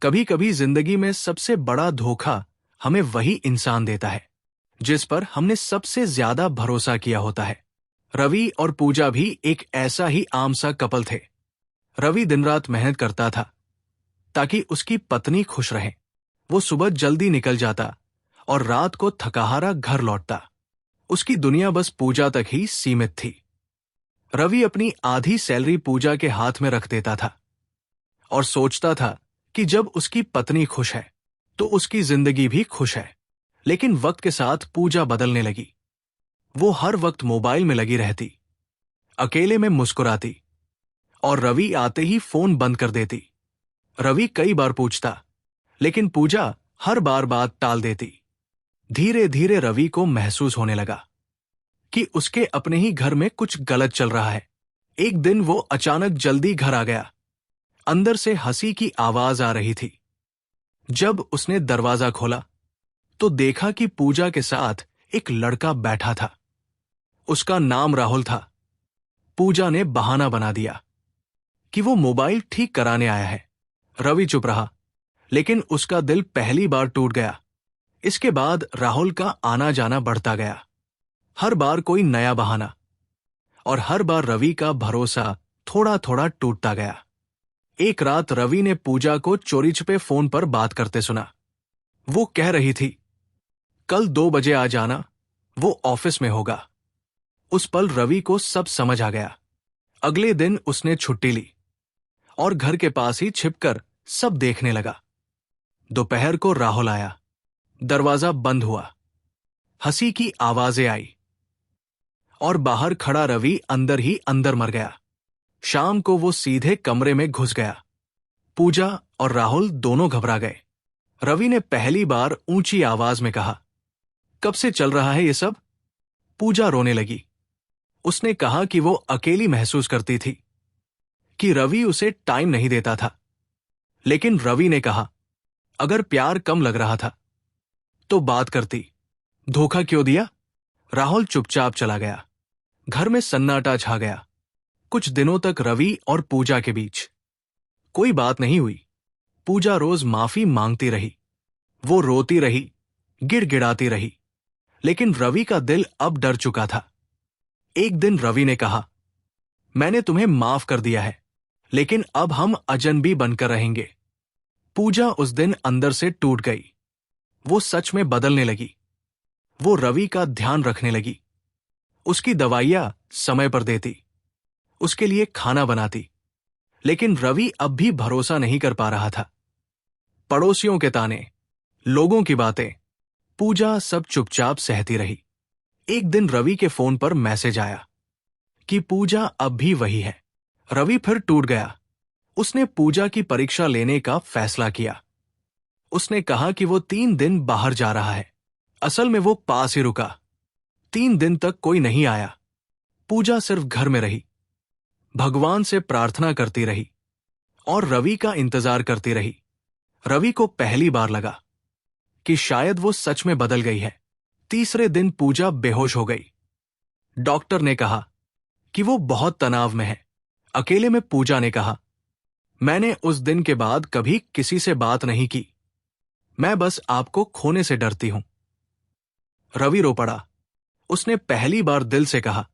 कभी कभी जिंदगी में सबसे बड़ा धोखा हमें वही इंसान देता है जिस पर हमने सबसे ज्यादा भरोसा किया होता है। रवि और पूजा भी एक ऐसा ही आम सा कपल थे। रवि दिन रात मेहनत करता था ताकि उसकी पत्नी खुश रहे। वो सुबह जल्दी निकल जाता और रात को थकाहारा घर लौटता। उसकी दुनिया बस पूजा तक ही सीमित थी। रवि अपनी आधी सैलरी पूजा के हाथ में रख देता था और सोचता था कि जब उसकी पत्नी खुश है तो उसकी जिंदगी भी खुश है। लेकिन वक्त के साथ पूजा बदलने लगी। वो हर वक्त मोबाइल में लगी रहती, अकेले में मुस्कुराती और रवि आते ही फोन बंद कर देती। रवि कई बार पूछता, लेकिन पूजा हर बार बात टाल देती। धीरे धीरे रवि को महसूस होने लगा कि उसके अपने ही घर में कुछ गलत चल रहा है। एक दिन वो अचानक जल्दी घर आ गया। अंदर से हंसी की आवाज आ रही थी। जब उसने दरवाजा खोला तो देखा कि पूजा के साथ एक लड़का बैठा था। उसका नाम राहुल था। पूजा ने बहाना बना दिया कि वो मोबाइल ठीक कराने आया है। रवि चुप रहा, लेकिन उसका दिल पहली बार टूट गया। इसके बाद राहुल का आना जाना बढ़ता गया। हर बार कोई नया बहाना और हर बार रवि का भरोसा थोड़ा थोड़ा टूटता गया। एक रात रवि ने पूजा को चोरी छिपे फोन पर बात करते सुना। वो कह रही थी, कल 2 बजे आ जाना, वो ऑफिस में होगा। उस पल रवि को सब समझ आ गया। अगले दिन उसने छुट्टी ली और घर के पास ही छिपकर सब देखने लगा। दोपहर को राहुल आया। दरवाजा बंद हुआ। हंसी की आवाजें आई और बाहर खड़ा रवि अंदर ही अंदर मर गया। शाम को वो सीधे कमरे में घुस गया। पूजा और राहुल दोनों घबरा गए। रवि ने पहली बार ऊंची आवाज में कहा, कब से चल रहा है ये सब? पूजा रोने लगी। उसने कहा कि वो अकेली महसूस करती थी, कि रवि उसे टाइम नहीं देता था। लेकिन रवि ने कहा, अगर प्यार कम लग रहा था तो बात करती, धोखा क्यों दिया? राहुल चुपचाप चला गया। घर में सन्नाटा छा गया। कुछ दिनों तक रवि और पूजा के बीच कोई बात नहीं हुई। पूजा रोज माफी मांगती रही, वो रोती रही, गिड़गिड़ाती रही, लेकिन रवि का दिल अब डर चुका था। एक दिन रवि ने कहा, मैंने तुम्हें माफ कर दिया है, लेकिन अब हम अजनबी बनकर रहेंगे। पूजा उस दिन अंदर से टूट गई। वो सच में बदलने लगी। वो रवि का ध्यान रखने लगी, उसकी दवाइयां समय पर देती, उसके लिए खाना बनाती। लेकिन रवि अब भी भरोसा नहीं कर पा रहा था। पड़ोसियों के ताने, लोगों की बातें, पूजा सब चुपचाप सहती रही। एक दिन रवि के फोन पर मैसेज आया कि पूजा अब भी वही है। रवि फिर टूट गया। उसने पूजा की परीक्षा लेने का फैसला किया। उसने कहा कि वो 3 दिन बाहर जा रहा है। असल में वो पास ही रुका। 3 दिन तक कोई नहीं आया। पूजा सिर्फ घर में रही, भगवान से प्रार्थना करती रही और रवि का इंतजार करती रही। रवि को पहली बार लगा कि शायद वो सच में बदल गई है। तीसरे दिन पूजा बेहोश हो गई। डॉक्टर ने कहा कि वो बहुत तनाव में है। अकेले में पूजा ने कहा, मैंने उस दिन के बाद कभी किसी से बात नहीं की। मैं बस आपको खोने से डरती हूं। रवि रो पड़ा। उसने पहली बार दिल से कहा,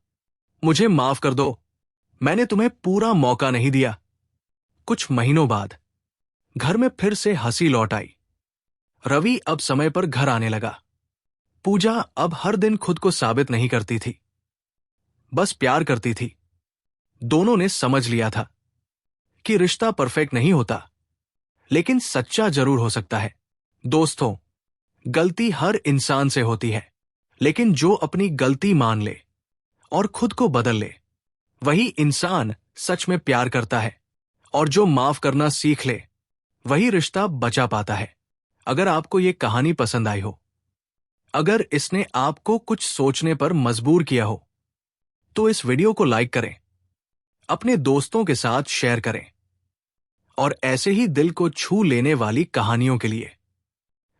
मुझे माफ कर दो, मैंने तुम्हें पूरा मौका नहीं दिया। कुछ महीनों बाद घर में फिर से हंसी लौट आई। रवि अब समय पर घर आने लगा। पूजा अब हर दिन खुद को साबित नहीं करती थी, बस प्यार करती थी। दोनों ने समझ लिया था कि रिश्ता परफेक्ट नहीं होता, लेकिन सच्चा जरूर हो सकता है। दोस्तों, गलती हर इंसान से होती है, लेकिन जो अपनी गलती मान ले और खुद को बदल ले, वही इंसान सच में प्यार करता है। और जो माफ करना सीख ले, वही रिश्ता बचा पाता है। अगर आपको ये कहानी पसंद आई हो, अगर इसने आपको कुछ सोचने पर मजबूर किया हो, तो इस वीडियो को लाइक करें, अपने दोस्तों के साथ शेयर करें और ऐसे ही दिल को छू लेने वाली कहानियों के लिए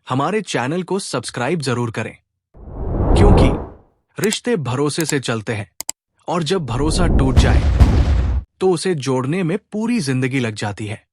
हमारे चैनल को सब्सक्राइब जरूर करें, क्योंकि रिश्ते भरोसे से चलते हैं और जब भरोसा टूट जाए तो उसे जोड़ने में पूरी जिंदगी लग जाती है।